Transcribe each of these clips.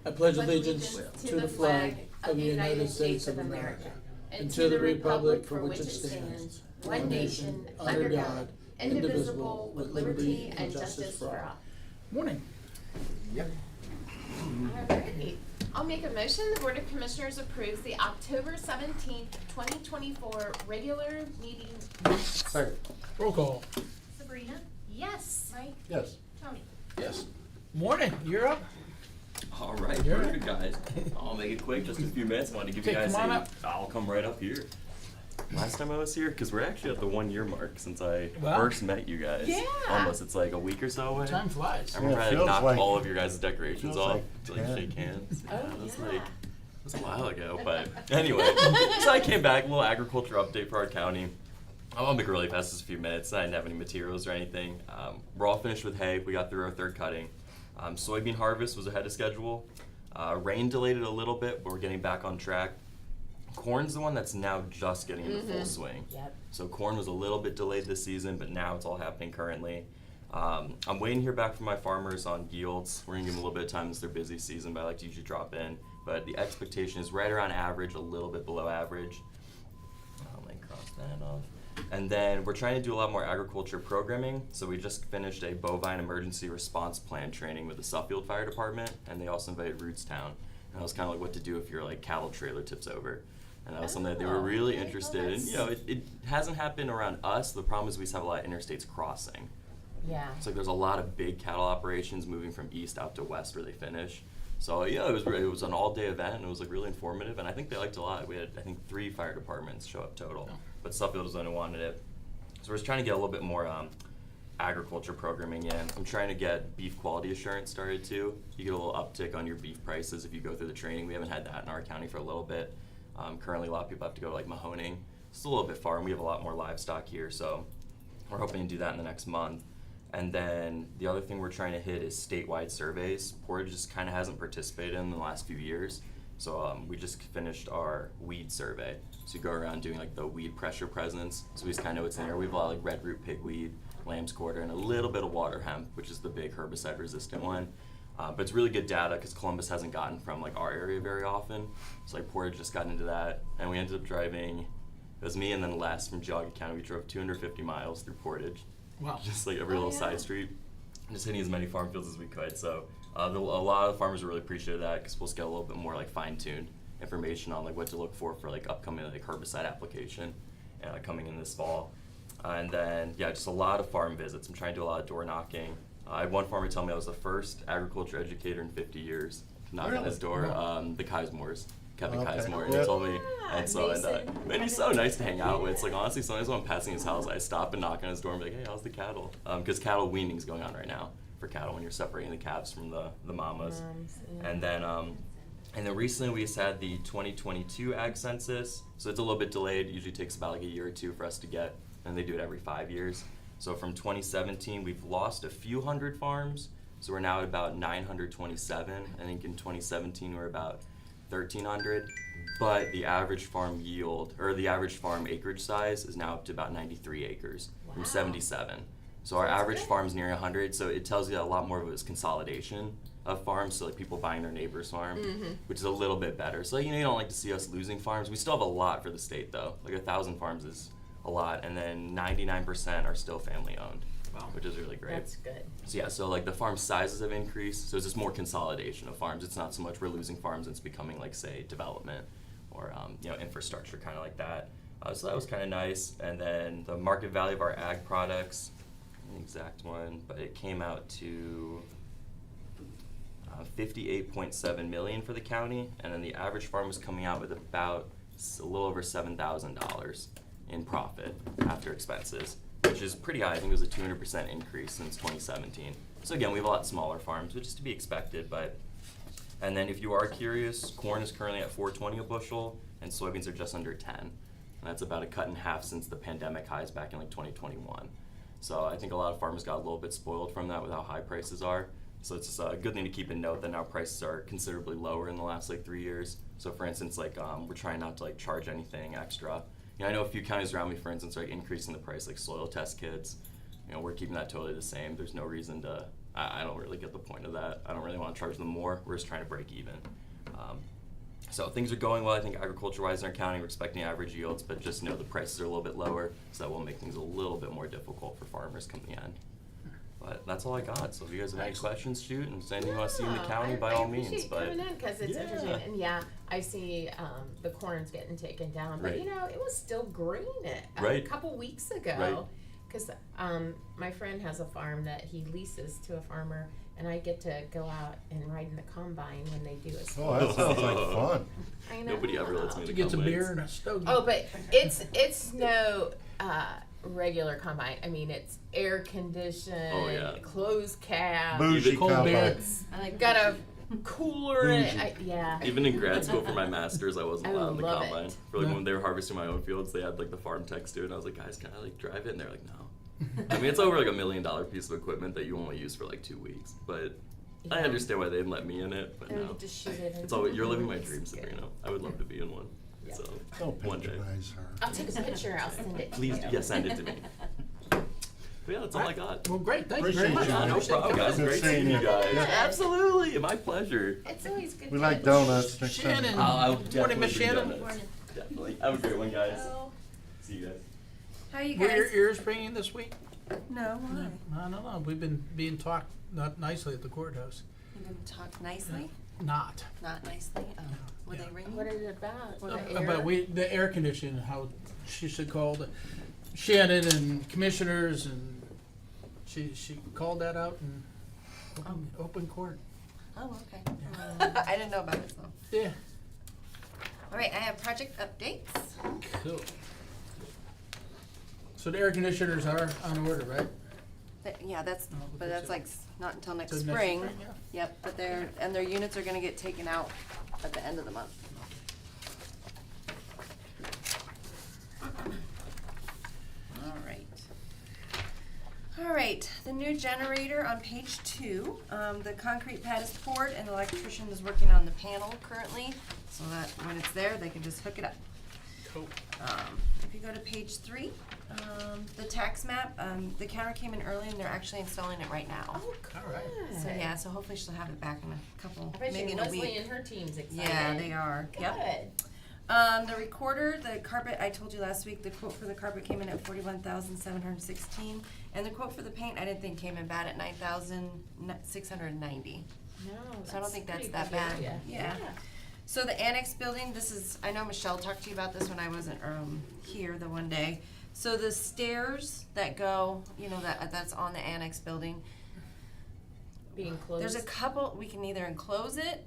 I pledge allegiance to the flag of the United States of America and to the republic for which it stands, one nation, under God, indivisible, with liberty and justice for all. Morning. Yep. Alright, I'll make a motion. The Board of Commissioners approves the October 17th, 2024 regular meeting minutes. Second. Roll call. Sabrina? Yes. Mike? Yes. Tony? Yes. Morning, you're up. All right, You're perfect, guys. I'll make it quick, just a few minutes. I wanted to give you Okay, guys come on up. I'll come right up here. Last time I was here, because we're actually at the 1 year mark since I Wow. first met you guys. Yeah. Almost, it's like a week or so away. Time flies. I remember Yeah, I feels knocked like- all of your guys' decorations feels off like to like 10. shake hands. Oh, it was yeah. like, it was a while ago, but anyway. So I came back, a little agriculture update for our county. I'll make it really fast, just a few minutes. I didn't have any materials or anything. We're all finished with hay. We got through our third cutting. Soybean harvest was ahead of schedule. Rain delayed it a little bit, but we're getting back on track. Corn's the one that's now just getting into full swing. Yep. So corn was a little bit delayed this season, but now it's all happening currently. I'm waiting to hear back from my farmers on yields. We're gonna give them a little bit of time. It's their busy season, but I like to usually drop in. But the expectation is right around average, a little bit below average. I'll like cross that off. And then we're trying to do a lot more agriculture programming. So we just finished a bovine emergency response plan training with the Suffield Fire Department, and they also invited Rootstown. And that was kind of like what to do if your like cattle trailer tips over. And that was something that they were really interested in. You know, it hasn't happened around us. The problem is we just have a lot of interstates crossing. Yeah. It's like there's a lot of big cattle operations moving from east out to west where they finish. So yeah, it was an all-day event, and it was like really informative, and I think they liked it a lot. We had I think 3 fire departments show up total, but Suffield was the one who wanted it. So we're just trying to get a little bit more agriculture programming in. I'm trying to get beef quality assurance started too. You get a little uptick on your beef prices if you go through the training. We haven't had that in our county for a little bit. Currently, a lot of people have to go to like Mahoning. It's a little bit far, and we have a lot more livestock here, so we're hoping to do that in the next month. And then the other thing we're trying to hit is statewide surveys. Portage just kind of hasn't participated in the last few years. So we just finished our weed survey. So you go around doing like the weed pressure presence. So we just kind of know what's in there. We have a lot of like red root pigweed, lamb's quarter, and a little bit of water hemp, which is the big herbicide resistant one. But it's really good data because Columbus hasn't gotten from like our area very often. So like Portage just got into that. And we ended up driving, it was me and then Les from Geauga County. We drove 250 miles through Portage. Wow. Just like every little side street, just hitting as many farm fields as we could. So a lot of farmers really appreciated that because we'll just get a little bit more like fine-tuned information on like what to look for like upcoming like herbicide application coming in this fall. And then yeah, just a lot of farm visits. I'm trying to do a lot of door knocking. I had one farmer tell me I was the first agriculture educator in 50 years to knock on his door. The Kismores. Kevin Kismore, and he told me, and so and he's so nice to hang out with. It's like honestly, sometimes when I'm passing his house, I stop and knock on his door and be like, "Hey, how's the cattle?" Because cattle weaning is going on right now for cattle when you're separating the calves from the mamas. And then recently we just had the 2022 ag census, so it's a little bit delayed. It usually takes about like a year or two for us to get, and they do it every 5 years. So from 2017, we've lost a few hundred farms, so we're now at about 927. I think in 2017 we're about 1,300, but the average farm yield, or the average farm acreage size is now up to about 93 acres from 77. So our average farm's near 100, so it tells you that a lot more of it is consolidation of farms, so like people buying their neighbor's farm, which is a little bit better. So you don't like to see us losing farms. We still have a lot for the state though. Like 1,000 farms is a lot, and then 99% are still family owned. Wow. Which is really great. That's good. So yeah, so like the farm sizes have increased, so it's just more consolidation of farms. It's not so much we're losing farms, it's becoming like say development or infrastructure kind of like that. So that was kind of nice. And then the market value of our ag products, the exact one, but it came out to 58.7 million for the county, and then the average farm was coming out with about a little over $7,000 in profit after expenses, which is pretty high. I think it was a 200% increase since 2017. So again, we have a lot smaller farms, which is to be expected, and then if you are curious, corn is currently at $4.20 a bushel, and soybeans are just under 10. And that's about a cut in half since the pandemic highs back in like 2021. So I think a lot of farmers got a little bit spoiled from that with how high prices are. So it's just a good thing to keep in note that now prices are considerably lower in the last like 3 years. So for instance, like we're trying not to like charge anything extra. I know a few counties around me, for instance, are increasing the price, like soil test kits. We're keeping that totally the same. There's no reason to I don't really get the point of that. I don't really want to charge them more. We're just trying to break even. So things are going well, I think, agriculture-wise in our county. We're expecting average yields, but just know the prices are a little bit lower, so that will make things a little bit more difficult for farmers come the end. But that's all I got. So if you guys have any questions, shoot, and if there's anything you want to see in the county, by all means. I appreciate But coming in because it's yeah. interesting, and yeah, I see the corn's getting taken down, but Right. you know, it was still green a Right. couple weeks ago. Right. Because my friend has a farm that he leases to a farmer, and I get to go out and ride in the combine when they do a split. Oh, that sounds like fun. I know. Nobody ever lets me To to get some combines. beer and a stogie. Oh, but it's no regular combine. I mean, it's air conditioned, Oh, yeah. closed cab. Bougie Cold beer. combine. Got a cooler in it. Yeah. Even in grad school for my master's, I wasn't I allowed in the love combine. it. For like No. when they were harvesting my own fields, they had like the farm techs do it, and I was like, guys, can I like drive it? And they're like, no. I mean, it's over like $1 million piece of equipment that you only use for like 2 weeks, but I Yeah. understand why they didn't let me in it. But And no, you just shoot it. it's always you're living my It's dreams, good. Sabrina. I would love to be in one. Yeah. So Don't one day, patronize her. I'll take a picture. I'll send it. please, to you. yeah, send it to me. But yeah, that's all I got. Well, great. Thank you very Appreciate much. you, Yeah, no Appreciate problem, guys. Good Great seeing seeing you you. guys. Yeah. Absolutely, my pleasure. It's always good. We to- like donuts next time. Shannon. I'll Morning, definitely Miss bring Shannon. donuts. Definitely. Have a great one, guys. Hello. See you guys. How you Were your guys? ears ringing this week? No, why? I don't know. We've been being talked not nicely at the courthouse. You gonna talk nicely? Not. Not nicely? Oh, were they ringing? What is it about? Well, The air? But the air conditioning, how she should call Shannon and commissioners, and she called that out in open court. Oh, okay. I didn't know about it, so. Yeah. All right, I have project updates. Cool. So the air conditioners are on order, right? Yeah, that's, Oh, but okay, that's so- like not until next So spring. yeah. Yep, but their units are gonna get taken out at the end of the month. All right. All right, the new generator on page 2. The concrete pad is poured and the electrician is working on the panel currently, so that when it's there, they can just hook it up. Cool. If you go to page 3, the tax map, the counter came in early and they're actually installing it right now. Oh, All right. So yeah, so hopefully she'll have it back in a couple, I bet maybe you in a Leslie week. and her team's excited. Yeah, they are. Yep. Good. The recorder, the carpet, I told you last week, the quote for the carpet came in at $41,716, and the quote for the paint, I didn't think came in bad at $9,690. No, So I don't think that's pretty that good bad. area. Yeah. So the annex building, this is, I know Michelle talked to you about this when I wasn't here the one day. So the stairs that go, you know, that's on the annex building, Being closed. there's a couple, we can either enclose it,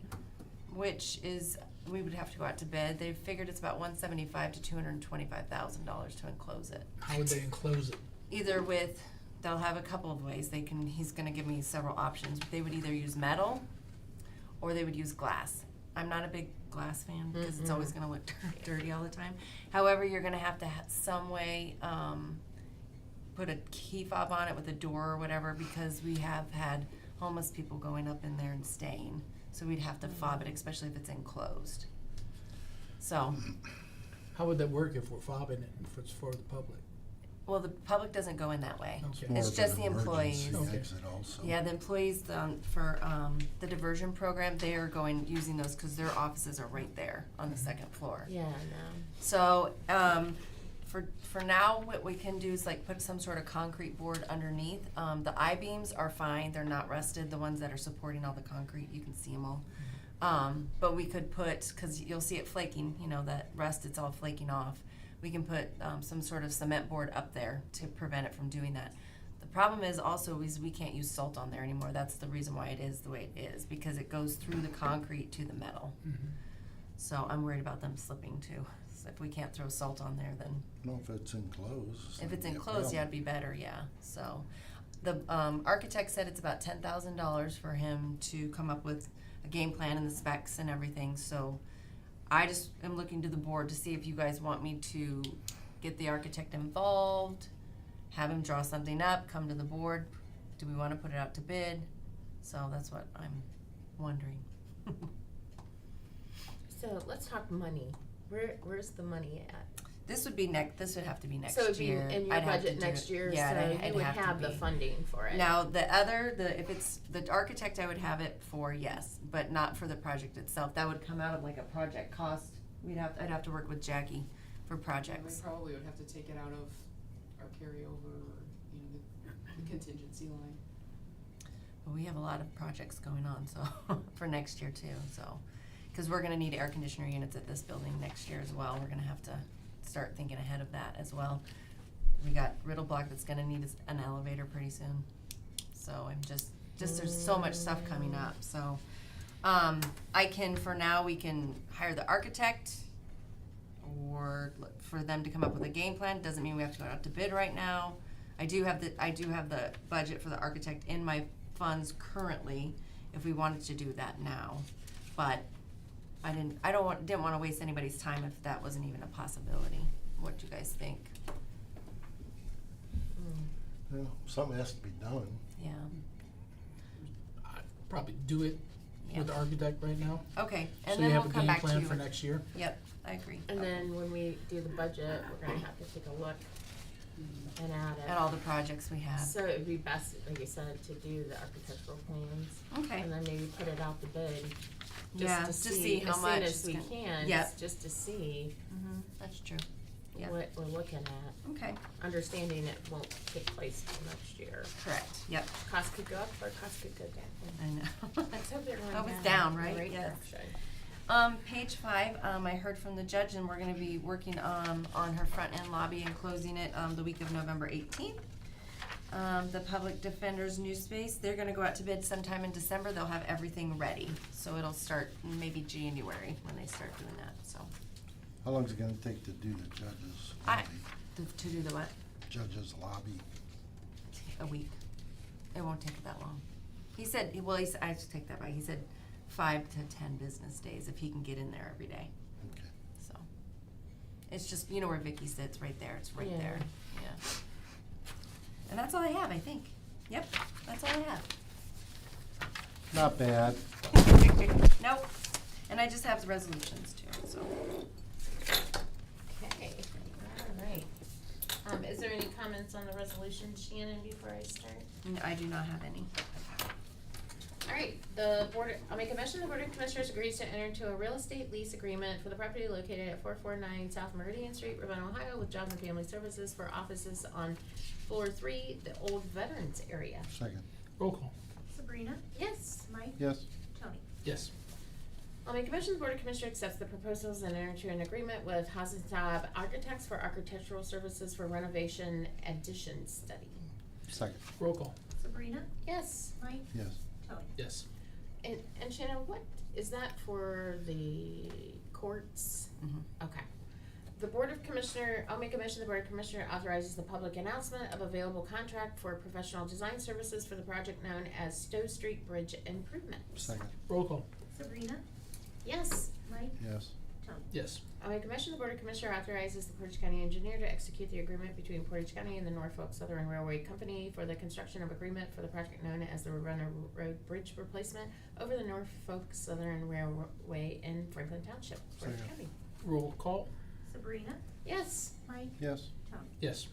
which is, we would have to go out to bid. They've figured it's about $175,000 to $225,000 to enclose it. How would they enclose it? Either with, they'll have a couple of ways. He's gonna give me several options. They would either use metal or they would use glass. I'm not a big glass fan because it's always gonna look dirty all the time. However, you're gonna have to some way, put a key fob on it with a door or whatever, because we have had homeless people going up in there and staying. So we'd have to fob it, especially if it's enclosed. So, How would that work if we're fobbing it, if it's for the public? well, the public doesn't go in that way. Okay. More It's of just an the employees. emergency Okay. exit also. Yeah, the employees for the diversion program, they are using those because their offices are right there on the second floor. Yeah, no. So for now, what we can do is like put some sort of concrete board underneath. The I-beams are fine; they're not rusted. The ones that are supporting all the concrete, you can see them all. But we could put, because you'll see it flaking. You know that rust; it's all flaking off. We can put some sort of cement board up there to prevent it from doing that. The problem is also we can't use salt on there anymore. That's the reason why it is the way it is, because it goes through the concrete to the metal. So I'm worried about them slipping too. So if we can't throw salt on there, then No, if it's enclosed. if it's yeah, enclosed, yeah, well, it'd be better, yeah. So the architect said it's about $10,000 for him to come up with a game plan and the specs and everything. So I just am looking to the board to see if you guys want me to get the architect involved, have him draw something up, come to the board. Do we want to put it out to bid? So that's what I'm wondering. So let's talk money. Where's the money at? This would have to be next So it'd be year. in your I'd have to budget do next it. year, Yeah, so I'd you would to have the be. funding for it. Now, if it's the architect, I would have it for, yes, but not for the project itself. That would come out of like a project cost. I'd have to work with Jackie for We projects. probably would have to take it out of our carryover or, the contingency line. But we have a lot of projects going on, so, for next year too, so. Cause we're gonna need air conditioner units at this building next year as well. We're gonna have to start thinking ahead of that as well. We got Riddle Block that's gonna need an elevator pretty soon. So I'm just there's so much stuff coming up, so. For now, we can hire the architect or look for them to come up with a game plan. Doesn't mean we have to go out to bid right now. I do have the budget for the architect in my funds currently, if we wanted to do that now. But I didn't wanna waste anybody's time if that wasn't even a possibility. What do you guys think? Yeah, something has to be done. Yeah, I'd probably do it with the yeah, architect right now. okay, and So then you we'll have a come game back to you. plan for next year. Yep, I agree. And then when we do the budget, we're gonna have to take a look and add it. At all the projects we have. So it'd be best, like you said, to do the architectural plans. Okay. And then maybe put it out the bid. Yeah, Just to to see see how as much soon it's as we gonna- can, Yep. just to see That's true. Yeah. what we're looking at. Okay, Understanding it won't take place till next year. correct, yep, Cost could go up or cost could go down. I know. Let's hope they're going Oh, down. it's down, in the right? Yes. direction. Page 5, I heard from the judge, and we're gonna be working, on her front end lobby and closing it, the week of November 18th. The public defender's new space, they're gonna go out to bid sometime in December. They'll have everything ready, so it'll start maybe January when they start doing that, so. How long's it gonna take to do the judge's I- lobby? To do the what? Judge's lobby. A week. It won't take that long. He said, I should take that back. He said 5 to 10 business days if he can get in there every day, Okay. so. It's just, you know where Vicky sits, right there. It's right Yeah. there, yeah. And that's all I have, I think. Yep, that's all I have. Not bad. Nope. And I just have the resolutions too, so. Okay, all right. Is there any comments on the resolution, Shannon, before I start? I do not have any. All right, I'll make a motion, the Board of Commissioners agrees to enter into a real estate lease agreement for the property located at 449 South Meridian Street, Ravenna, Ohio, with Jobs and Family Services for offices on floor 3, the old veterans area. Second. Roll call. Sabrina? Yes. Mike? Yes. Tony? Yes. I'll make a motion, the Board of Commissioners accepts the proposals and enter into an agreement with Hazentab Architects for architectural services for renovation addition study. Second. Roll call. Sabrina? Yes. Mike? Yes. Tony? Yes. And Shannon, what, is that for the courts? Mhm. Okay. I'll make a motion, the Board of Commissioners authorizes the public announcement of available contract for professional design services for the project known as Stowe Street Bridge Improvements. Second. Roll call. Sabrina? Yes. Mike? Yes. Tony? Yes. I'll make a motion, the Board of Commissioners authorizes the Portage County Engineer to execute the agreement between Portage County and the Norfolk Southern Railway Company for the construction of agreement for the project known as the Ravenna Road Bridge Replacement over the Norfolk Southern Railway in Franklin Township, Portage Second. County. Roll call. Sabrina? Yes. Mike? Yes. Tony? Yes.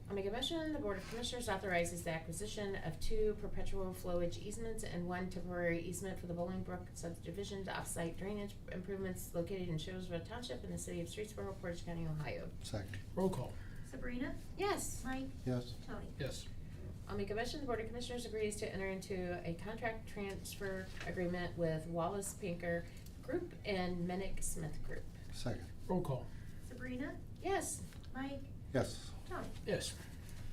I'll make a motion, the Board of Commissioners authorizes the acquisition of 2 perpetual flowage easements and 1 temporary easement for the Bolingbrook subdivision to off-site drainage improvements located in Sherwood Township in the city of Streetsboro, Portage County, Ohio. Second. Roll call. Sabrina? Yes. Mike? Yes. Tony? Yes. I'll make a motion, the Board of Commissioners agrees to enter into a contract transfer agreement with Wallace Pinker Group and Minnick Smith Group. Second. Roll call. Sabrina? Yes. Mike? Yes. Tony? Yes.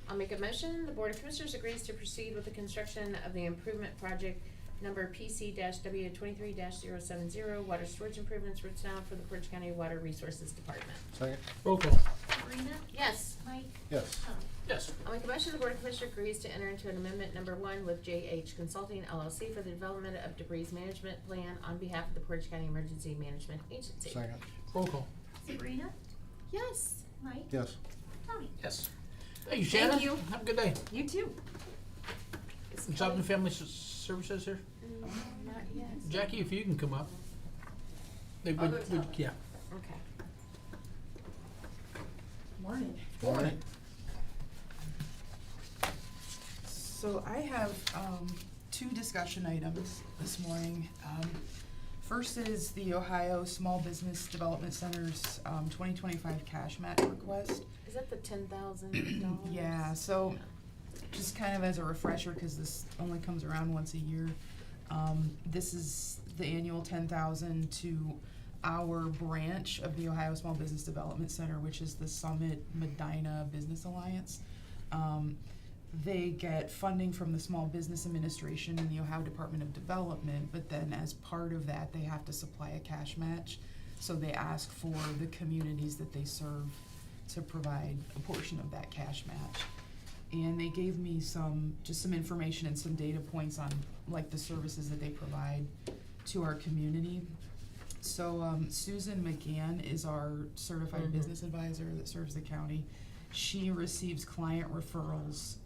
I'll make a motion, the Board of Commissioners agrees to proceed with the construction of the improvement project number PC-W23-070, water storage improvements Rootstown for the Portage County Water Resources Department. Second. Roll call. Sabrina? Yes. Mike? Yes. Tony? Yes. I'll make a motion, the Board of Commissioners agrees to enter into an amendment number 1 with JH Consulting LLC for the development of debris management plan on behalf of the Portage County Emergency Management Agency. Second. Roll call. Sabrina? Yes. Mike? Yes. Tony? Yes. Thank you, Shannon. you. Have a good day. You too. Job and Family Services here. Not yet. Jackie, if you can come up. They I'll would, go tell yeah. Okay. Morning. Morning. So I have two discussion items this morning. First is the Ohio Small Business Development Center's 2025 cash match request. Is that the $10,000? Yeah, so just kind of as a refresher, because this only comes around once a year, this is the annual $10,000 to our branch of the Ohio Small Business Development Center, which is the Summit Medina Business Alliance. They get funding from the Small Business Administration and the Ohio Department of Development, but then as part of that, they have to supply a cash match. So they ask for the communities that they serve to provide a portion of that cash match. And they gave me some information and some data points on like the services that they provide to our community. So Susan McGann is our certified business advisor that serves the county. She receives client referrals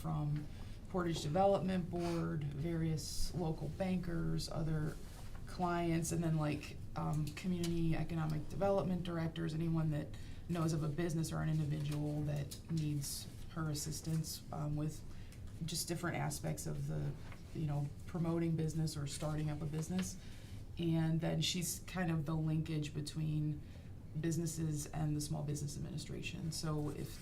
from Portage Development Board, various local bankers, other clients, and then like community economic development directors, anyone that knows of a business or an individual that needs her assistance with just different aspects of the, promoting business or starting up a business. And then she's kind of the linkage between businesses and the Small Business Administration. So if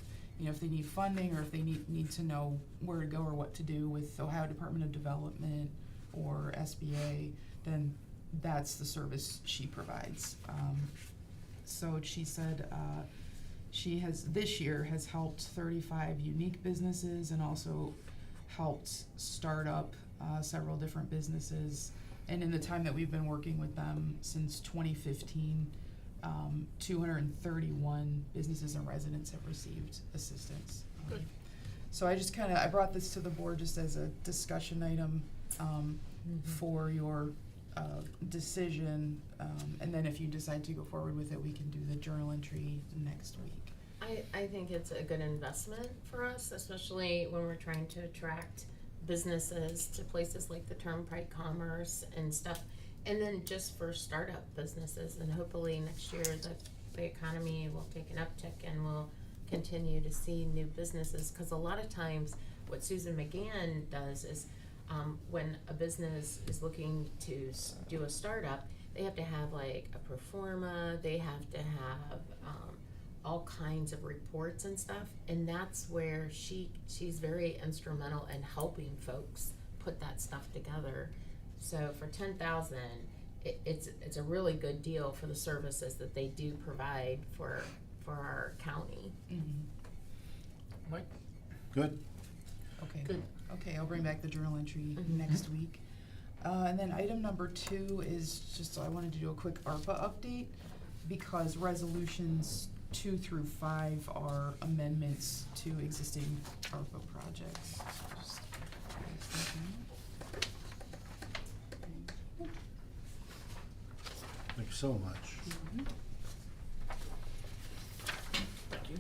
they need funding or if they need to know where to go or what to do with Ohio Department of Development or SBA, then that's the service she provides. So she said she has this year has helped 35 unique businesses and also helped start up several different businesses. And in the time that we've been working with them since 2015, 231 businesses and residents have received assistance. Good. So I brought this to the board just as a discussion item for your decision, and then if you decide to go forward with it, we can do the journal entry next week. I think it's a good investment for us, especially when we're trying to attract businesses to places like the Turnpike Commerce and stuff. And then just for startup businesses, and hopefully next year the economy will take an uptick and we'll continue to see new businesses. Because a lot of times what Susan McGann does is when a business is looking to do a startup, they have to have like a pro forma, they have to have all kinds of reports and stuff. And that's where she's very instrumental in helping folks put that stuff together. So for $10,000, it's a really good deal for the services that they do provide for our county. Mike? Good. Okay. Good. Okay, I'll bring back the journal entry next week. And then item number 2 is just, I wanted to do a quick ARPA update because resolutions 2 through 5 are amendments to existing ARPA projects. Just give me a second. Thank you so much. Thank you.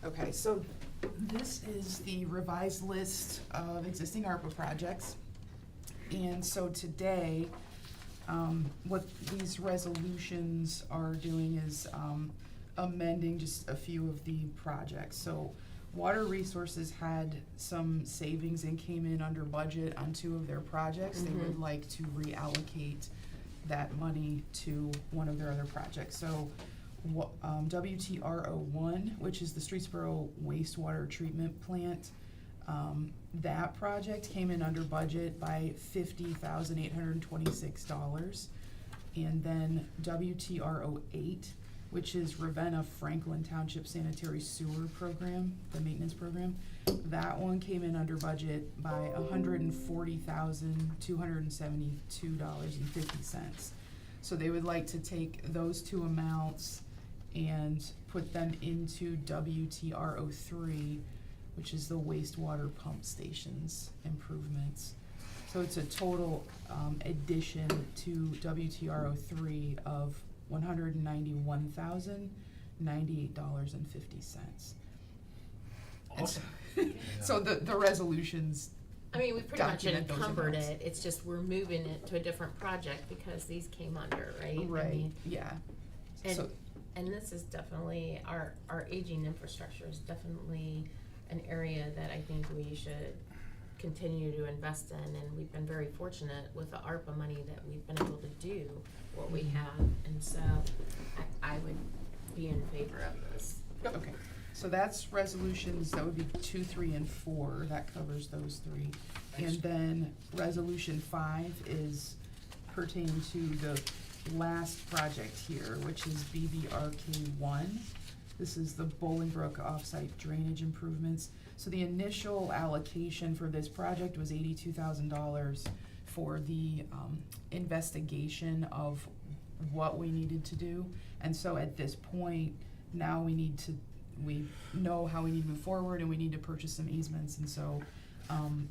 Okay, so this is the revised list of existing ARPA projects. And so today, what these resolutions are doing is amending just a few of the projects. So Water Resources had some savings and came in under budget on 2 of their projects. They would like to reallocate that money to one of their other projects. So WTRO1, which is the Streetsboro Wastewater Treatment Plant, that project came in under budget by $50,826. And then WTRO8, which is Ravenna Franklin Township Sanitary Sewer Program, the maintenance program, that one came in under budget by $140,272.50. So they would like to take those 2 amounts and put them into WTRO3, which is the wastewater pump stations improvements. So it's a total addition to WTRO3 of $191,098.50. Awesome. So the resolutions I mean, we pretty much document those encumbered amounts. it, it's just we're moving it to a different project because these came under, right? I Right, mean, yeah. And, So, and this is definitely, our aging infrastructure is definitely an area that I think we should continue to invest in, and we've been very fortunate with the ARPA money that we've been able to do what we have, and so I would be in favor of this. okay, so that's resolutions, that would be 2, 3, and 4, that covers those three. And then resolution 5 is pertaining to the last project here, which is BBRK1. This is the Bolingbrook offsite drainage improvements. So the initial allocation for this project was $82,000 for the investigation of what we needed to do. And so at this point, now we know how we need to move forward, and we need to purchase some easements, and so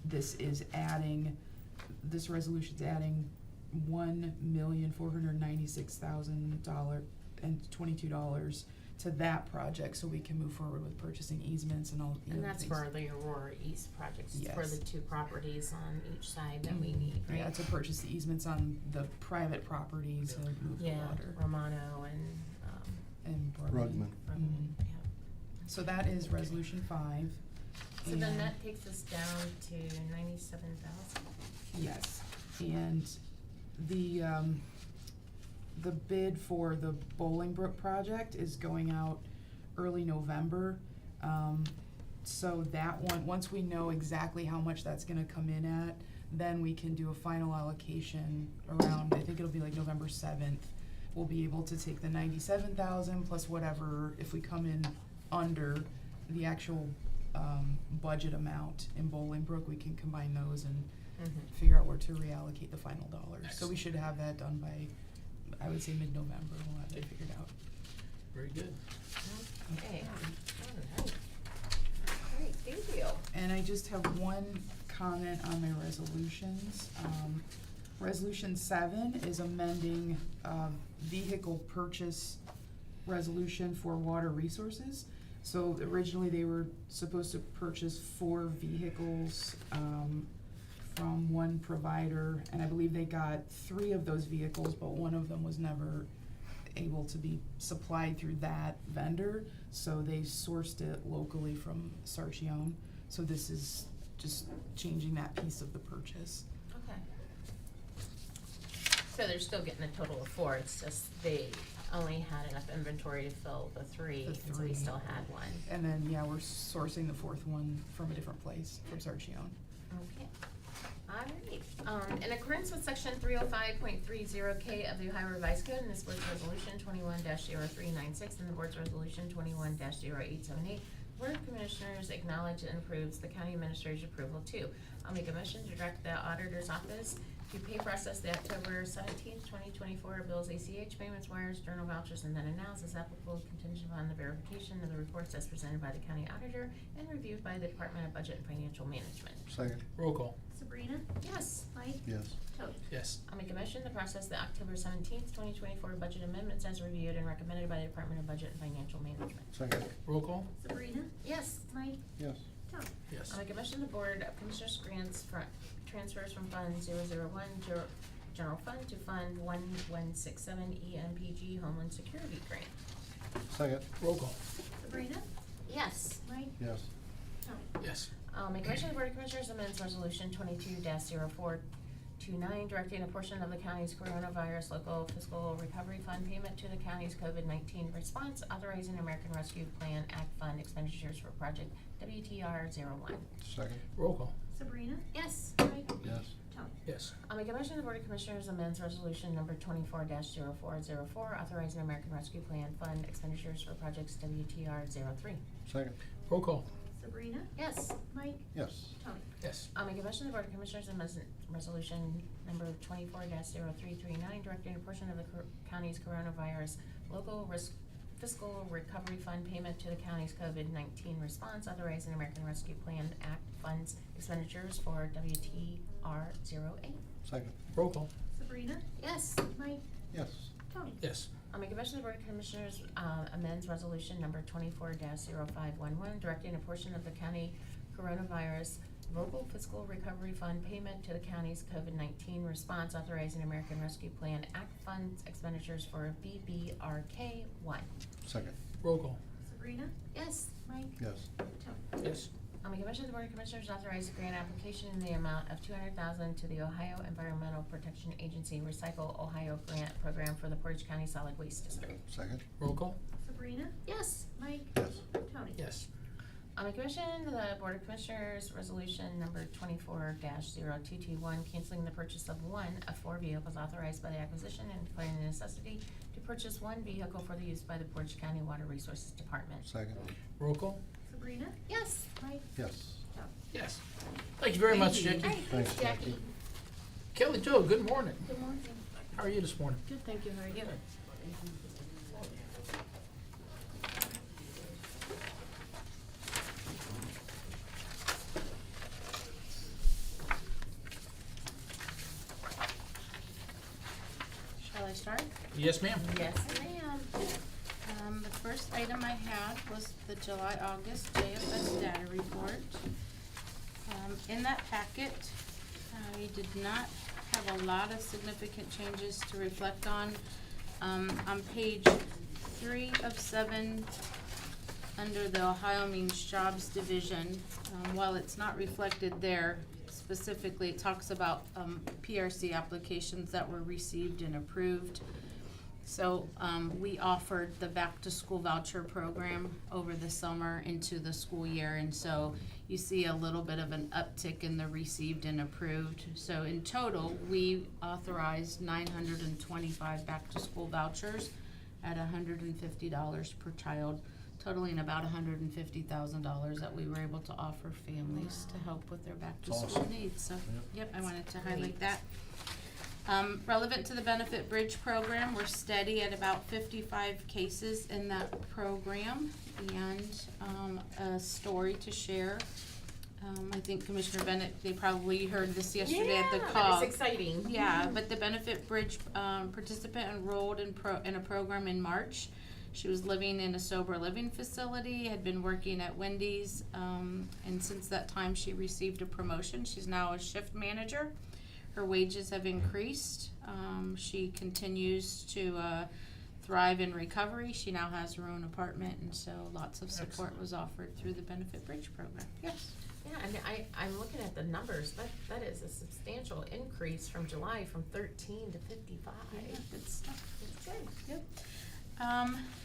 this resolution's adding $1,496,022 to that project, so we can move forward with purchasing easements and all the And other that's things. for the Aurora East projects, it's for Yes. the two properties on each side that we need, right? Yeah, to purchase the easements on the private properties and move the Yeah, water. Romano and, And Rugman. Mhm. yeah. So that is resolution 5. So then And- that takes us down to 97,000. Yes, and the bid for the Bolingbrook project is going out early November. So that one, once we know exactly how much that's gonna come in at, then we can do a final allocation around, I think it'll be like November 7th. We'll be able to take the 97,000 plus whatever, if we come in under the actual budget amount in Bolingbrook, we can combine those and figure out where to reallocate the final dollars. So we should have that done by, I would say, mid-November, we'll have that figured out. Very good. Okay, alright. Great, thank you. And I just have one comment on my resolutions. Resolution 7 is amending, vehicle purchase resolution for water resources. So originally they were supposed to purchase 4 vehicles, from one provider, and I believe they got 3 of those vehicles, but one of them was never able to be supplied through that vendor, so they sourced it locally from Sarchione. So this is just changing that piece of the purchase. Okay. So they're still getting a total of 4, it's just they only had enough inventory to fill the 3, The and so we 3. still had 1. And then, yeah, we're sourcing the 4th one from a different place, from Sarchione. Okay. Alright, in accordance with section 305.30K of the Ohio Revised Code and this board's resolution 21-0396 and the board's resolution 21-0878, the Board of Commissioners acknowledge and approves the county administrator's approval too. I'll make a motion to direct the auditor's office to pay process the October 17th, 2024 bills, ACH payments, wires, journal vouchers, and then announce as applicable contingent upon the verification of the reports as presented by the county auditor and reviewed by the Department of Budget and Financial Management. Second. Roll call. Sabrina, Yes. Mike, Yes. Tony. Yes. I'll make a motion to process the October 17th, 2024 budget amendments as reviewed and recommended by the Department of Budget and Financial Management. Second. Roll call. Sabrina, Yes. Mike, Yes. Tony. Yes. I'll make a motion the Board of Commissioners grants for transfers from Fund 001 General Fund to Fund 1167 EMPG Homeland Security Grant. Second. Roll call. Sabrina, Yes. Mike, Yes. Tony. Yes. I'll make a motion the Board of Commissioners amends Resolution 22-0429, directing a portion of the county's coronavirus local fiscal recovery fund payment to the county's COVID-19 response, authorizing American Rescue Plan Act Fund expenditures for Project WTR-01. Second. Roll call. Sabrina, Yes. Mike, Yes. Tony. Yes. I'll make a motion the Board of Commissioners amends Resolution number 24-0404, authorizing American Rescue Plan Fund expenditures for projects WTR-03. Second. Roll call. Sabrina, Yes. Mike, Yes. Tony. Yes. I'll make a motion the Board of Commissioners amends Resolution number 24-0339, directing a portion of the county's coronavirus local fiscal recovery fund payment to the county's COVID-19 response, authorizing American Rescue Plan Act funds expenditures for WTR-08. Second. Roll call. Sabrina, Yes. Mike, Yes. Tony. Yes. I'll make a motion the Board of Commissioners amends Resolution number 24-0511, directing a portion of the county coronavirus Local Fiscal Recovery Fund payment to the county's COVID-19 response, authorizing American Rescue Plan Act funds expenditures for BBRK 1. Second. Roll call. Sabrina, Yes. Mike, Yes. Tony. Yes. On the commission, the Board of Commissioners authorized a grant application in the amount of $200,000 to the Ohio Environmental Protection Agency Recycle Ohio Grant Program for the Portage County Solid Waste District. Second. Roll call. Sabrina, Yes. Mike, Yes. Tony. Yes. On the commission, the Board of Commissioners, resolution number 24-0221, canceling the purchase of one of 4 vehicles authorized by the acquisition and declaring the necessity to purchase 1 vehicle for the use by the Portage County Water Resources Department. Second. Roll call. Sabrina, Yes. Mike, Yes. Tony. Yes. Thank you very much, Thank you. Jackie. Hey, Thanks, thanks, Jackie. Jackie. Kelly Jo, good morning. Good morning. How are you this morning? Good, thank you. How are you? Shall I start? Yes, ma'am. Yes, ma'am. The first item I had was the July-August JFS data report. In that packet, I did not have a lot of significant changes to reflect on. On page 3 of 7, under the Ohio Means Jobs division, while it's not reflected there specifically, it talks about PRC applications that were received and approved. So we offered the back to school voucher program over the summer into the school year, and so you see a little bit of an uptick in the received and approved. So in total, we authorized 925 back to school vouchers at $150 per child, totaling about $150,000 that we were able to offer families to help with their back to That's school awesome. needs. So, Yep. I wanted to highlight that. Relevant to the Benefit Bridge program, we're steady at about 55 cases in that program, and a story to share. I think Commissioner Bennett, they probably heard this yesterday at the Yeah, COG. that is exciting. Yeah, but the Benefit Bridge participant enrolled in a program in March. She was living in a sober living facility, had been working at Wendy's, and since that time she received a promotion. She's now a shift manager. Her wages have increased. She continues to thrive in recovery. She now has her own apartment, and so lots of support Excellent. was offered through the Benefit Bridge program. Yes. Yeah, and I'm looking at the numbers, that is a substantial increase from July, from 13 to 55. Yeah, good stuff. It's good. Yep.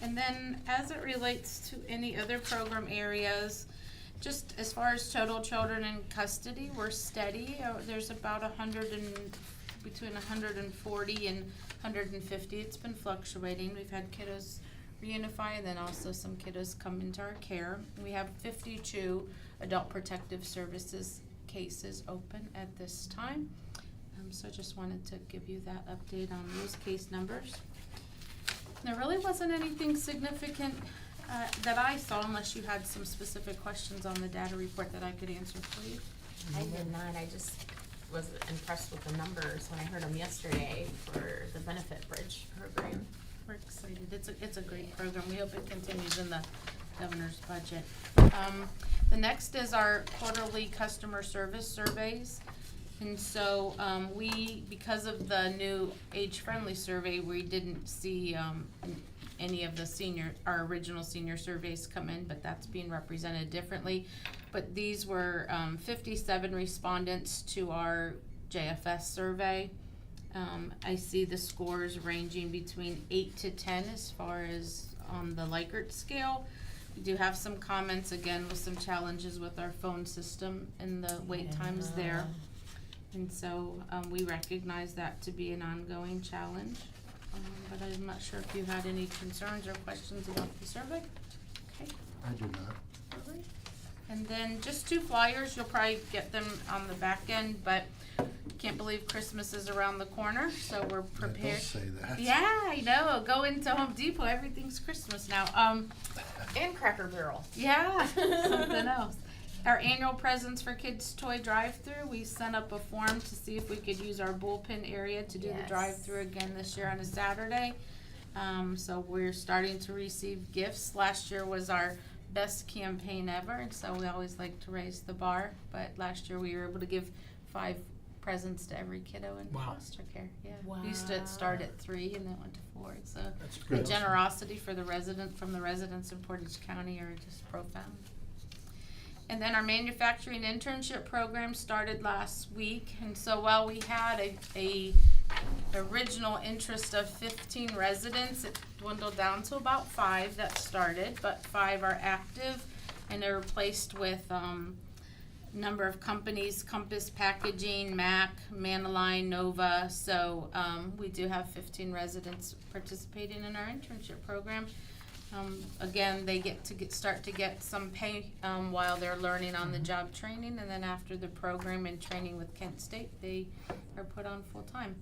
And then as it relates to any other program areas, just as far as total children in custody, we're steady. There's about between 140 and 150. It's been fluctuating. We've had kiddos reunify and then also some kiddos come into our care. We have 52 adult protective services cases open at this time. So I just wanted to give you that update on those case numbers. There really wasn't anything significant that I saw, unless you had some specific questions on the data report that I could answer for you. I did not, I just was impressed with the numbers when I heard them yesterday for the Benefit Bridge program. We're excited. It's a great program. We hope it continues in the governor's budget. The next is our quarterly customer service surveys. And so because of the new age-friendly survey, we didn't see any of our original senior surveys come in, but that's being represented differently. But these were 57 respondents to our JFS survey. I see the scores ranging between 8 to 10 as far as on the Likert scale. We do have some comments, again, with some challenges with our phone system and the wait times there. And so we recognize that to be an ongoing challenge. But I'm not sure if you had any concerns or questions about the survey. Okay. I do not. And then just 2 flyers, you'll probably get them on the back end, but can't believe Christmas is around the corner, so we're prepared. Yeah, don't say that. Yeah, I know. Go into Home Depot, everything's Christmas now. And Cracker Barrel. Yeah, something else. Our annual Presents for Kids toy drive-through, we sent up a form to see if we could use our bullpen area to do the Yes. drive-through again this year on a Saturday. So we're starting to receive gifts. Last year was our best campaign ever, and so we always like to raise the bar. But last year we were able to give 5 presents to every kiddo in Wow. foster care. Yeah, we used to start at 3 and then went to 4. So That's the good. generosity for the from the residents of Portage County are just profound. And then our manufacturing internship program started last week, and so while we had a original interest of 15 residents, it dwindled down to about 5 that started, but 5 are active, and they're replaced with number of companies: Compass Packaging, Mac, Maniline, Nova. So we do have 15 residents participating in our internship program. Again, they start to get some pay while they're learning on the job training, and then after the program and training with Kent State, they are put on full time.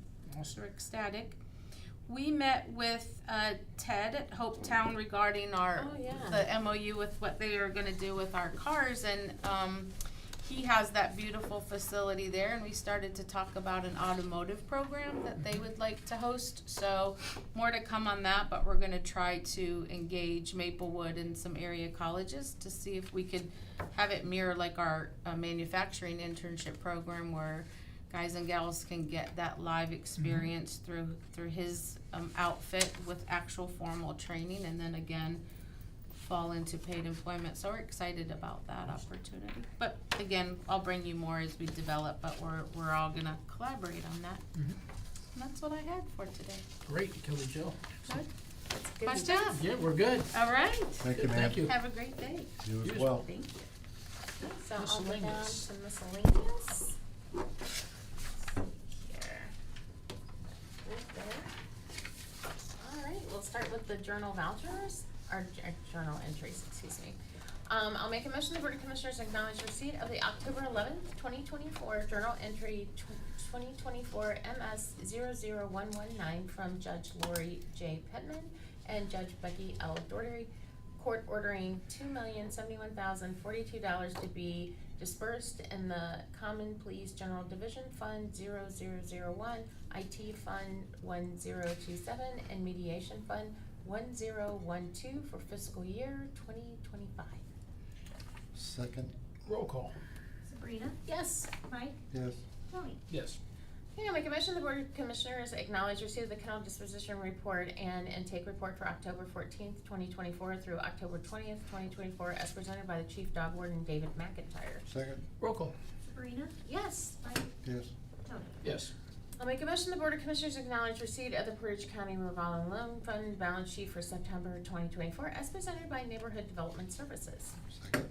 So we're ecstatic. We met with Ted at Hopetown regarding the MOU with what they are going to do with our cars, and he has that beautiful facility there, and we started to talk about an automotive program that they would like to host. So more to come on that, but we're going to try to engage Maplewood and some area colleges to see if we could have it mirror like our manufacturing internship program, where guys and gals can get that live experience through his outfit with actual formal training, and then again fall into paid employment. So we're excited about that opportunity. But again, I'll bring you more as we develop, but we're all gonna collaborate on that. Mhm. And that's what I had for today. Great, Kelly Jo. Good? That's good. Questions? Yeah, we're good. All right. Thank you, Good, ma'am. thank you. Have a great day. You as You as well. Thank you. So I'll go down Miscellaneous. to miscellaneous. Here. Right there. All right, we'll start with the journal vouchers, or journal entries, excuse me. I'll make a motion the Board of Commissioners acknowledge receipt of the October 11th, 2024 journal entry 2024 MS 00119 from Judge Lori J. Pittman and Judge Becky L. Doherty, court ordering $2,071,042 to be dispersed in the Common Pleas General Division Fund 0001, IT Fund 1027, and Mediation Fund 1012 for fiscal year 2025. Second, Roll call. Sabrina, Yes. Mike, yes. Tony. Yes. Okay, I'll make a motion the Board of Commissioners acknowledge receipt of the kennel disposition report and intake report for October 14th, 2024 through October 20th, 2024 as presented by the Chief Dog Warden David McIntyre. Second, Roll call. Sabrina, Yes. Mike, yes. Tony. Yes. I'll make a motion the Board of Commissioners acknowledge receipt of the Portage County Revolving Loan Fund balance sheet for September 2024 as presented by Neighborhood Development Services. Second,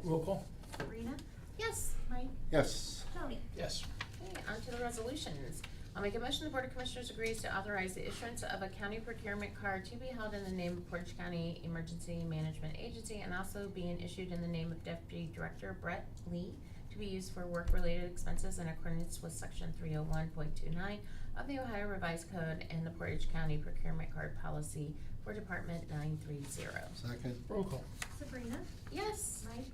Roll call. Sabrina, Yes. Mike, yes. Tony. Yes. Okay, on to the resolutions. I'll make a motion the Board of Commissioners agrees to authorize the issuance of a county procurement card to be held in the name of Portage County Emergency Management Agency and also being issued in the name of Deputy Director Brett Lee to be used for work-related expenses in accordance with Section 301.29 of the Ohio Revised Code and the Portage County Procurement Card Policy for Department 930. Second, Roll call. Sabrina, Yes. Mike,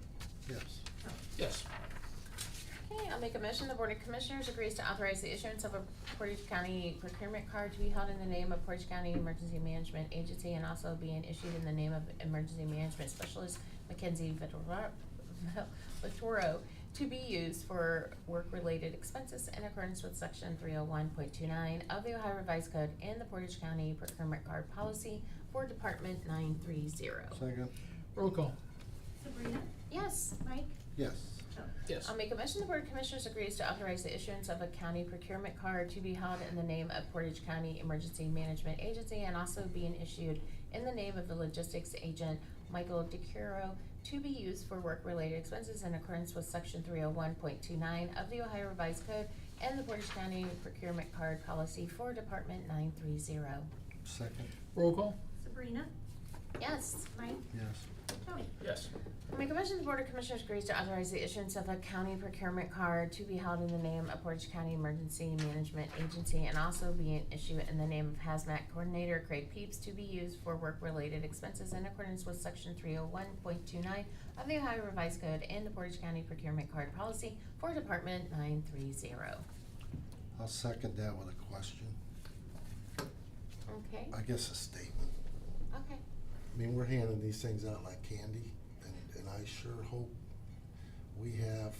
yes. Tony. Yes. Okay, I'll make a motion the Board of Commissioners agrees to authorize the issuance of a Portage County procurement card to be held in the name of Portage County Emergency Management Agency and also being issued in the name of Emergency Management Specialist Mackenzie Vitoro to be used for work-related expenses in accordance with Section 301.29 of the Ohio Revised Code and the Portage County Procurement Card Policy for Department 930. Second, Roll call. Sabrina, Yes. Mike, yes. Tony. Yes. I'll make a motion the Board of Commissioners agrees to authorize the issuance of a county procurement card to be held in the name of Portage County Emergency Management Agency and also being issued in the name of the logistics agent Michael DeCuro to be used for work-related expenses in accordance with Section 301.29 of the Ohio Revised Code and the Portage County Procurement Card Policy for Department 930. Second, Roll call. Sabrina, Yes. Mike, yes. Tony. Yes. I'll make a motion the Board of Commissioners agrees to authorize the issuance of a county procurement card to be held in the name of Portage County Emergency Management Agency and also being issued in the name of Hazmat Coordinator Craig Peeps to be used for work-related expenses in accordance with Section 301.29 of the Ohio Revised Code and the Portage County Procurement Card Policy for Department 930. I'll second that with a question. Okay, I guess a statement. okay. mean, we're handing these things out like candy, and I sure hope we have,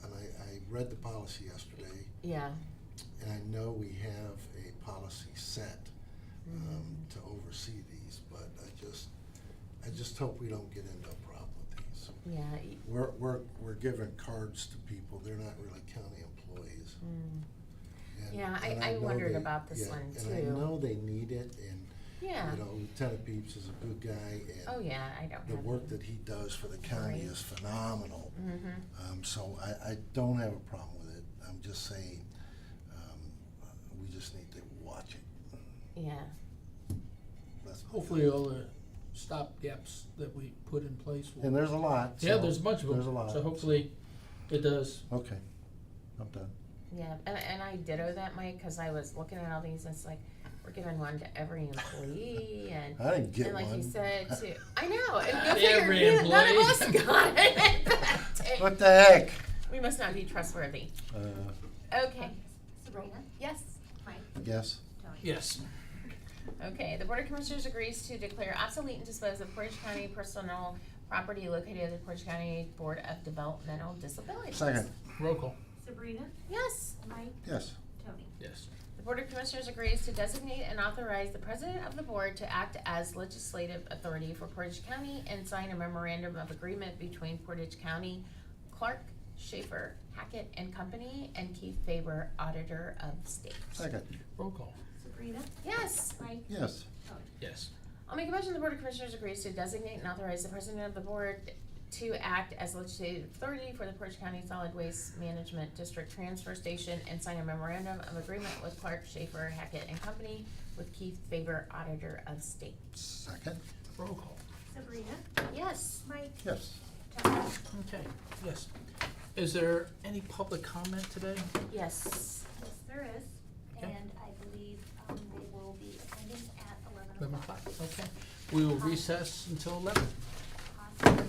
and I read the policy yesterday, Yeah. and I know we have a policy set to oversee these, but I just hope we don't get into a problem with these. Yeah. We're giving cards to people, they're not really county employees. And- Yeah, and I know wondered they- about this yeah, one And I too. know they need it, and, Yeah. you know, Lieutenant Peeps is a good guy, Oh, and yeah, I don't the have work any. that he does for the county Right. is phenomenal. Mm-hmm. So I don't have a problem with it, I'm just saying, we just need to watch it. Yeah. That's my- Hopefully all the stop gaps that we put in place will. And there's a lot. Yeah, so there's a bunch of them. There's a lot. So hopefully it does. Okay, I'm done. Yeah, and I ditto that, Mike, because I was looking at all these, and it's like, we're giving one to every employee, and, I didn't get and like you one. said, too. I know, and Not go figure, every none of employee. us got it that day. What the heck? We must not be trustworthy. Okay, Sabrina? yes. Mike? Yes, Tony? Yes. Okay, the Board of Commissioners agrees to declare obsolete and dispose of Portage County personal property located at the Portage County Board of Developmental Disabilities. second, Roll call. Sabrina? Yes. Mike? yes, Tony? Yes. The Board of Commissioners agrees to designate and authorize the President of the Board to act as legislative authority for Portage County and sign a memorandum of agreement between Portage County Clark, Schaefer, Hackett and Company and Keith Faber, Auditor of State. second, Roll call. Sabrina? Yes. Mike? yes, Tony? Yes. I'll make a motion the Board of Commissioners agrees to designate and authorize the President of the Board to act as legislative authority for the Portage County Solid Waste Management District Transfer Station and sign a memorandum of agreement with Clark, Schaefer, Hackett and Company with Keith Faber, Auditor of State. second, Roll call. Sabrina? Yes. Mike? yes. Tony? Okay. Yes. Is there any public comment today? Yes. Yes, there is. Okay. And I believe they will be attending at 11 11 o'clock. o'clock. Okay. We will recess until 11. Possibly.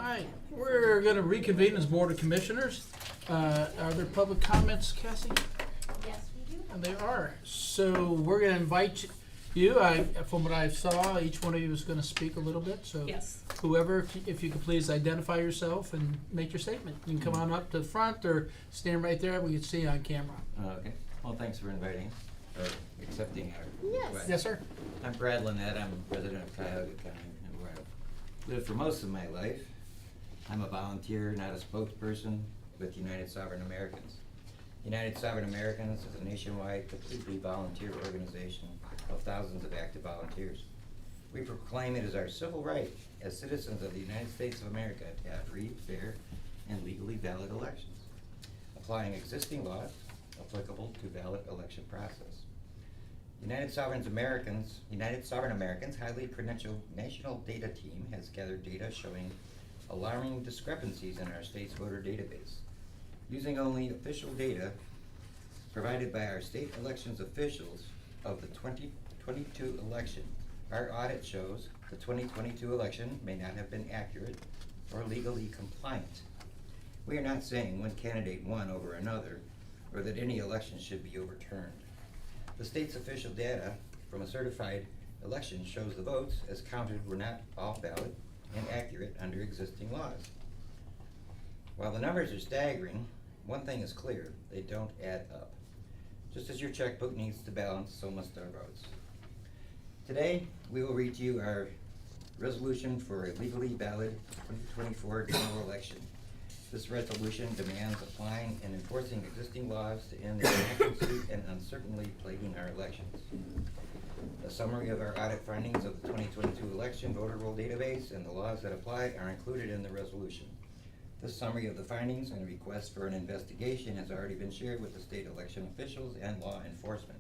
Hi, we're gonna reconvene as Board of Commissioners. Are there public comments, Cassie? Yes, we do. And they are. So we're gonna invite you, from what I saw, each one of you is gonna speak a little bit, so. Yes. Whoever, if you could please identify yourself and make your statement. You can come on up to the front or stand right there, we can see you on camera. Okay, well, thanks for inviting us, or accepting our Yes. request. Yes, sir? I'm Brad Lynette, I'm resident of Cuyahoga County, where I've lived for most of my life. I'm a volunteer, not a spokesperson, with United Sovereign Americans. United Sovereign Americans is a nationwide, completely volunteer organization of thousands of active volunteers. We proclaim it as our civil right as citizens of the United States of America to have free, fair, and legally valid elections, applying existing laws applicable to valid election process. United Sovereign Americans highly credentialed national data team has gathered data showing alarming discrepancies in our state's voter database. Using only official data provided by our state elections officials of the 2022 election, our audit shows the 2022 election may not have been accurate or legally compliant. We are not saying one candidate won over another or that any election should be overturned. The state's official data from a certified election shows the votes as counted were not all valid and accurate under existing laws. While the numbers are staggering, one thing is clear, they don't add up. Just as your checkbook needs to balance, so must our votes. Today, we will read to you our resolution for a legally valid 2024 general election. This resolution demands applying and enforcing existing laws to end the inaccuracy and uncertainty plaguing our elections. A summary of our audit findings of the 2022 election voter roll database and the laws that apply are included in the resolution. This summary of the findings and request for an investigation has already been shared with the state election officials and law enforcement.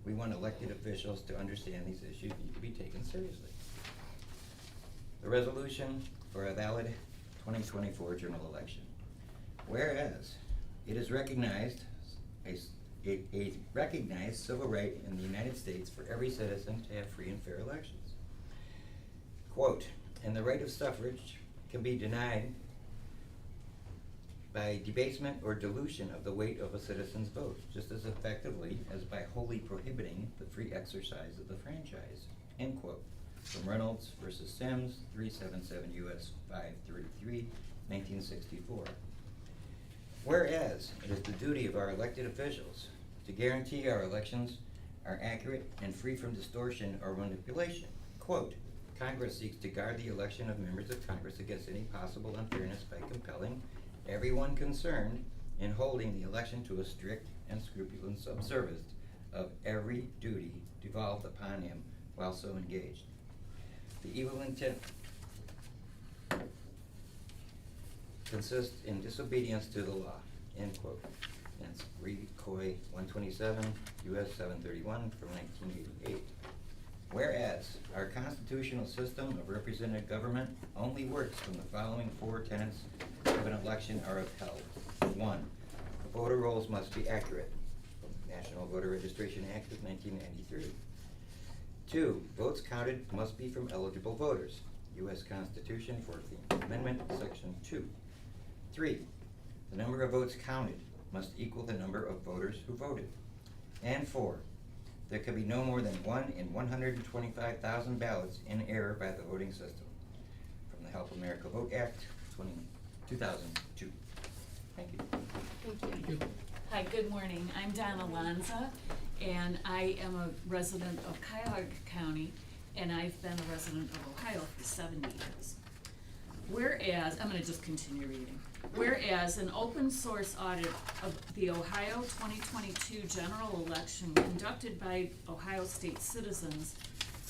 We want elected officials to understand these issues need to be taken seriously. The resolution for a valid 2024 general election. Whereas it is recognized a recognized civil right in the United States for every citizen to have free and fair elections. Quote, and the right of suffrage can be denied by debasement or dilution of the weight of a citizen's vote, just as effectively as by wholly prohibiting the free exercise of the franchise, end quote. From Reynolds versus Sims, 377 U.S. 533, 1964. Whereas it is the duty of our elected officials to guarantee our elections are accurate and free from distortion or manipulation. Quote, Congress seeks to guard the election of members of Congress against any possible unfairness by compelling everyone concerned in holding the election to a strict and scrupulous observance of every duty devolved upon him while so engaged. The evil intent consists in disobedience to the law, end quote. That's Reed Coy 127, U.S. 731 from 1988. Whereas our constitutional system of representative government only works when the following four tenets of an election are upheld. 1, the voter rolls must be accurate, from the National Voter Registration Act of 1993. 2, votes counted must be from eligible voters, U.S. Constitution, 14th Amendment, Section 2. 3, the number of votes counted must equal the number of voters who voted. And 4, there can be no more than 1 in 125,000 ballots in error by the voting system. From the Help America Vote Act, 2002. Thank you. Thank you. Hi, good morning. I'm Donna Lanza, and I am a resident of Cuyahoga County, and I've been a resident of Ohio for 70 years. Whereas, I'm gonna just continue reading. Whereas an open source audit of the Ohio 2022 general election conducted by Ohio State citizens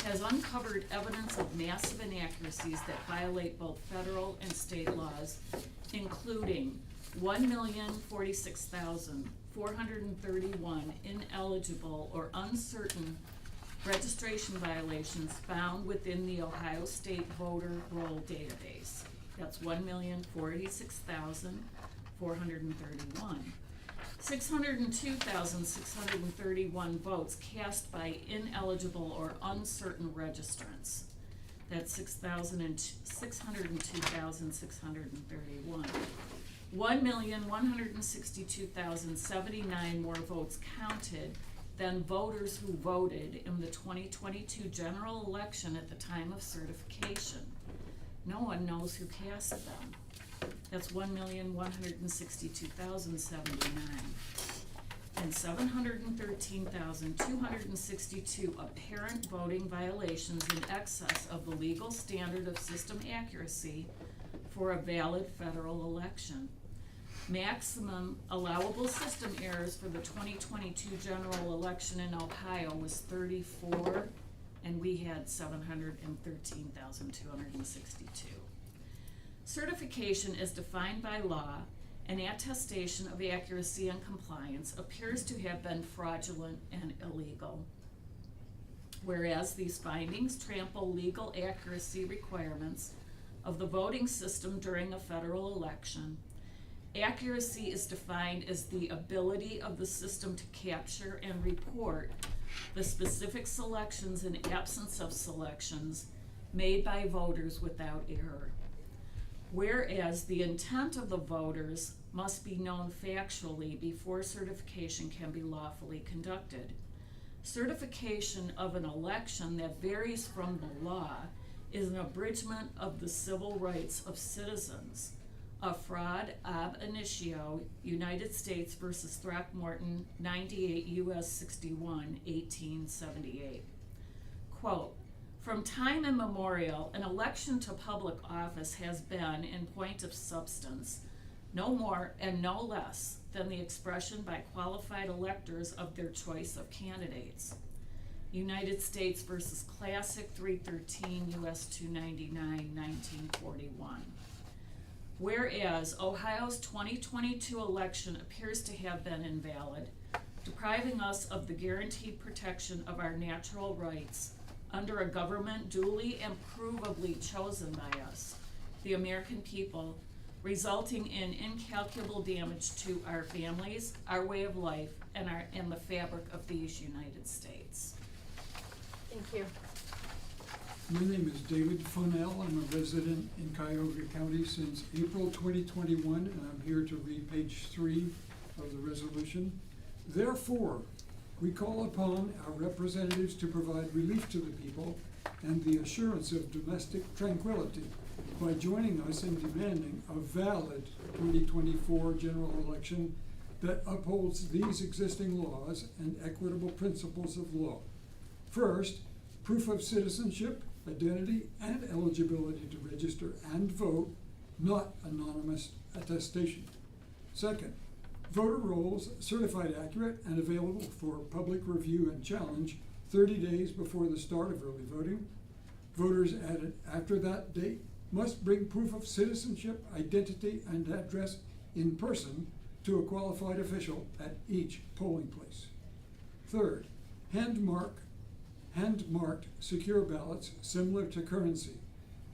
has uncovered evidence of massive inaccuracies that violate both federal and state laws, including 1,046,431 ineligible or uncertain registration violations found within the Ohio State voter roll database. That's 1,046,431. 602,631 votes cast by ineligible or uncertain registrants. That's 602,631. 1,162,079 more votes counted than voters who voted in the 2022 general election at the time of certification. No one knows who cast them. That's 1,162,079. And 713,262 apparent voting violations in excess of the legal standard of system accuracy for a valid federal election. Maximum allowable system errors for the 2022 general election in Ohio was 34, and we had 713,262. Certification, as defined by law, an attestation of accuracy and compliance, appears to have been fraudulent and illegal. Whereas these findings trample legal accuracy requirements of the voting system during a federal election, accuracy is defined as the ability of the system to capture and report the specific selections and absence of selections made by voters without error. Whereas the intent of the voters must be known factually before certification can be lawfully conducted. Certification of an election that varies from the law is an abridgment of the civil rights of citizens. A fraud ab initio, United States versus Throckmorton, 98 U.S. 61, 1878. Quote, "From time immemorial, an election to public office has been, in point of substance, no more and no less than the expression by qualified electors of their choice of candidates." United States versus Classic, 313 U.S. 299, 1941. Whereas Ohio's 2022 election appears to have been invalid, depriving us of the guaranteed protection of our natural rights under a government duly and provably chosen by us, the American people, resulting in incalculable damage to our families, our way of life, and the fabric of these United States. Thank you. My name is David Funnell. I'm a resident in Cuyahoga County since April 2021, and I'm here to read page 3 of the resolution. Therefore, we call upon our representatives to provide relief to the people and the assurance of domestic tranquility by joining us in demanding a valid 2024 general election that upholds these existing laws and equitable principles of law. First, proof of citizenship, identity, and eligibility to register and vote, not anonymous attestation. Second, voter rolls certified accurate and available for public review and challenge 30 days before the start of early voting. Voters added after that date must bring proof of citizenship, identity, and address in person to a qualified official at each polling place. Third, hand-marked secure ballots similar to currency.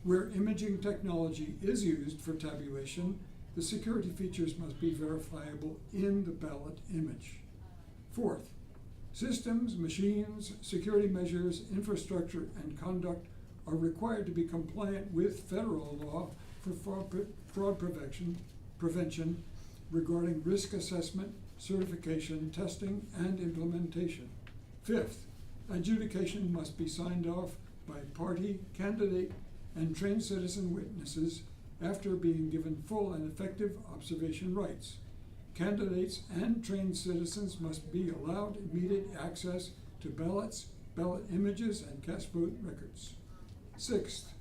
Where imaging technology is used for tabulation, the security features must be verifiable in the ballot image. Fourth, systems, machines, security measures, infrastructure, and conduct are required to be compliant with federal law for fraud prevention regarding risk assessment, certification, testing, and implementation. Fifth, adjudication must be signed off by party, candidate, and trained citizen witnesses after being given full and effective observation rights. Candidates and trained citizens must be allowed immediate access to ballots, ballot images, and cast vote records. Sixth,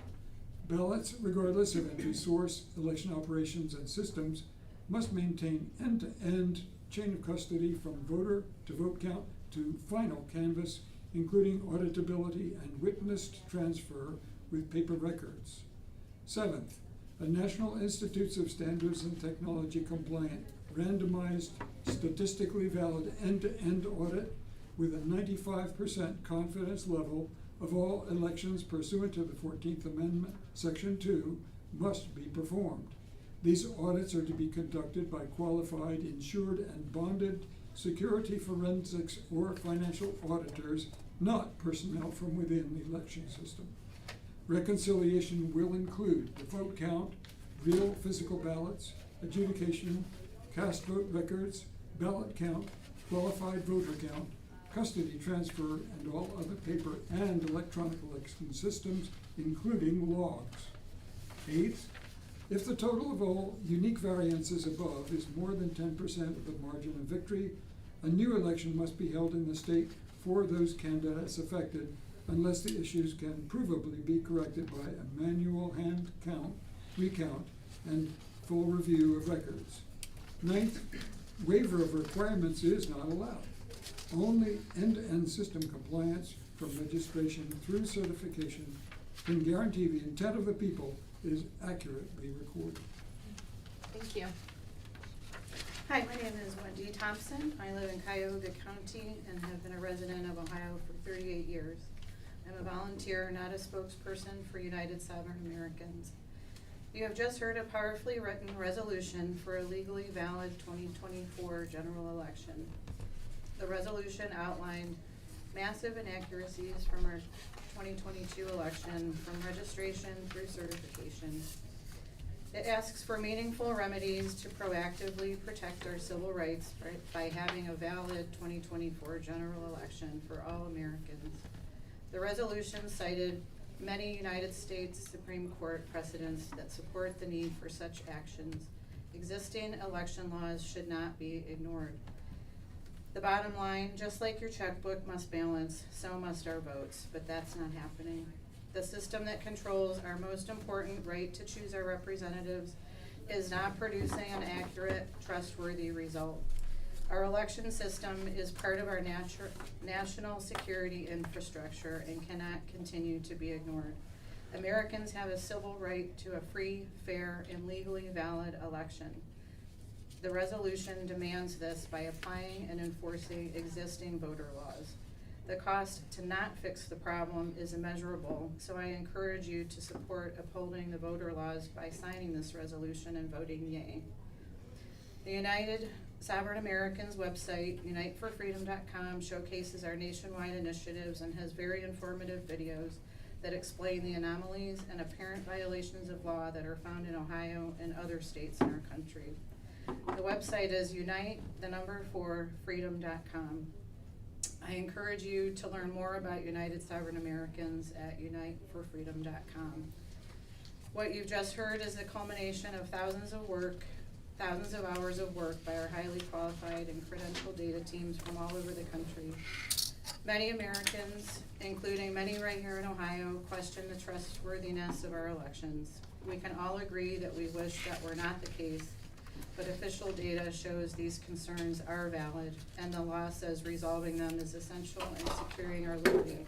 ballots, regardless of entry source, election operations, and systems, must maintain end-to-end chain of custody from voter to vote count to final canvass, including auditability and witnessed transfer with paper records. Seventh, a National Institutes of Standards and Technology compliant, randomized, statistically valid end-to-end audit with a 95% confidence level of all elections pursuant to the 14th Amendment, Section 2, must be performed. These audits are to be conducted by qualified, insured, and bonded security forensics or financial auditors, not personnel from within the election system. Reconciliation will include the vote count, real physical ballots, adjudication, cast vote records, ballot count, qualified voter count, custody transfer, and all other paper and electronic election systems, including logs. 8th, if the total of all unique variances above is more than 10% of the margin of victory, a new election must be held in the state for those candidates affected unless the issues can provably be corrected by a manual hand count, recount, and full review of records. 9th, waiver of requirements is not allowed. Only end-to-end system compliance from registration through certification can guarantee the intent of the people is accurately recorded. Thank you. Hi, my name is Wendy Thompson. I live in Cuyahoga County and have been a resident of Ohio for 38 years. I'm a volunteer, not a spokesperson for United Southern Americans. You have just heard a powerfully written resolution for a legally valid 2024 general election. The resolution outlined massive inaccuracies from our 2022 election, from registration through certification. It asks for meaningful remedies to proactively protect our civil rights by having a valid 2024 general election for all Americans. The resolution cited many United States Supreme Court precedents that support the need for such actions. Existing election laws should not be ignored. The bottom line, just like your checkbook must balance, so must our votes, but that's not happening. The system that controls our most important right to choose our representatives is not producing an accurate, trustworthy result. Our election system is part of our national security infrastructure and cannot continue to be ignored. Americans have a civil right to a free, fair, and legally valid election. The resolution demands this by applying and enforcing existing voter laws. The cost to not fix the problem is immeasurable, so I encourage you to support upholding the voter laws by signing this resolution and voting yea. The United Sovereign Americans website, uniteforfreedom.com, showcases our nationwide initiatives and has very informative videos that explain the anomalies and apparent violations of law that are found in Ohio and other states in our country. The website is unite4freedom.com. I encourage you to learn more about United Sovereign Americans at uniteforfreedom.com. What you've just heard is the culmination of thousands of hours of work by our highly qualified and credentialed data teams from all over the country. Many Americans, including many right here in Ohio, question the trustworthiness of our elections. We can all agree that we wish that were not the case, but official data shows these concerns are valid, and the law says resolving them is essential in securing our liberty.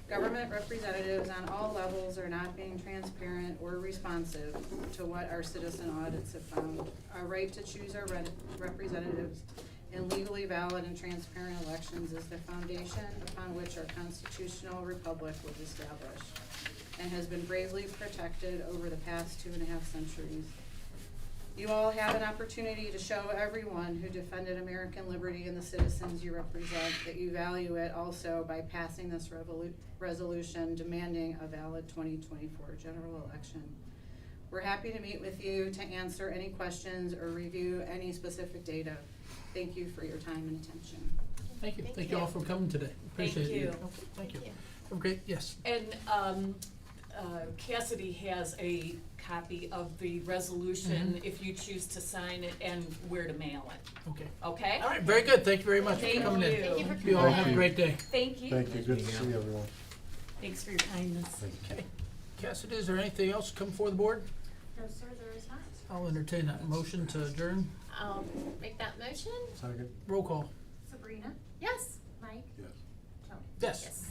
Government representatives on all levels are not being transparent or responsive to what our citizen audits have found. Our right to choose our representatives in legally valid and transparent elections is the foundation upon which our constitutional republic was established and has been bravely protected over the past 2.5 centuries. You all have an opportunity to show everyone who defended American liberty and the citizens you represent that you value it also by passing this resolution demanding a valid 2024 general election. We're happy to meet with you to answer any questions or review any specific data. Thank you for your time and attention. Thank you. Thank you all for coming today. Appreciate Thank you. Okay, thank you. Have a great, yes. And Cassidy has a copy of the resolution if you choose to sign it and where to mail it. Okay. Okay? All right, very good. Thank you very much Thank for coming in. you. Thank you for You all coming have a in. great day. Thank you. Thank you, good to see everyone. Thanks for your kindness. Okay. Cassidy, is there anything else to come before the board? No, sir, there is not. I'll entertain that motion to adjourn. I'll make that motion. Second? Roll call. Sabrina, Yes. Mike, Yes. Tony. Yes. Yes.